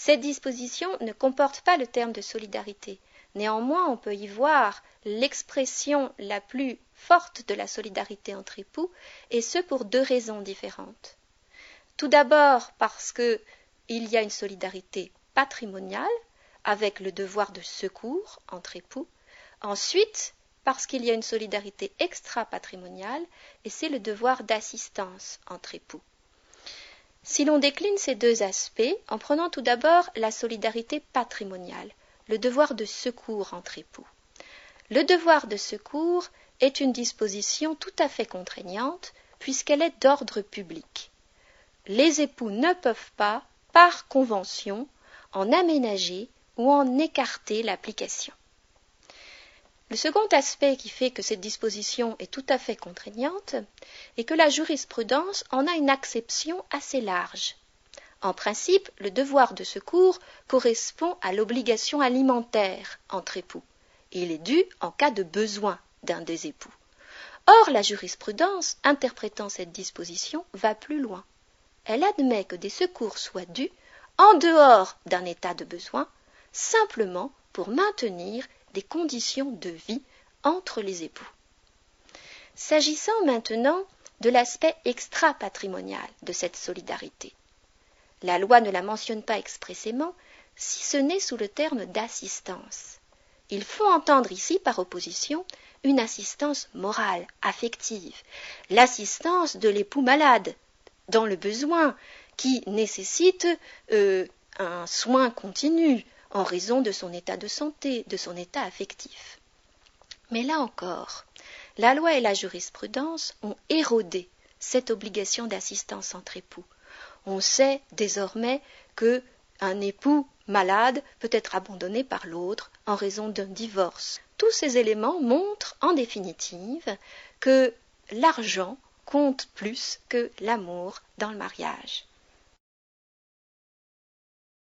Cette disposition ne comporte pas le terme de solidarité. Néanmoins, on peut y voir l'expression la plus forte de la solidarité entre époux, et ce pour deux raisons différentes. Tout d'abord parce qu'il y a une solidarité patrimoniale, avec le devoir de secours entre époux. Ensuite, parce qu'il y a une solidarité extra-patrimoniale, et c'est le devoir d'assistance entre époux. Si l'on décline ces deux aspects, en prenant tout d'abord la solidarité patrimoniale, le devoir de secours entre époux. Le devoir de secours est une disposition tout à fait contraignante, puisqu'elle est d'ordre public. Les époux ne peuvent pas, par convention, en aménager ou en écarter l'application. Le second aspect qui fait que cette disposition est tout à fait contraignante est que la jurisprudence en a une acception assez large. En principe, le devoir de secours correspond à l'obligation alimentaire entre époux. Il est dû en cas de besoin d'un des époux. Or, la jurisprudence, interprétant cette disposition, va plus loin. Elle admet que des secours soient dus en dehors d'un état de besoin, simplement pour maintenir des conditions de vie entre les époux. S'agissant maintenant de l'aspect extra-patrimonial de cette solidarité, la loi ne la mentionne pas expressément, si ce n'est sous le terme d'assistance. Il faut entendre ici, par opposition, une assistance morale, affective, l'assistance de l'époux malade, dans le besoin, qui nécessite un soin continu en raison de son état de santé, de son état affectif. Mais là encore, la loi et la jurisprudence ont érodé cette obligation d'assistance entre époux. On sait désormais qu'un époux malade peut être abandonné par l'autre en raison d'un divorce. Tous ces éléments montrent en définitive que l'argent compte plus que l'amour dans le mariage.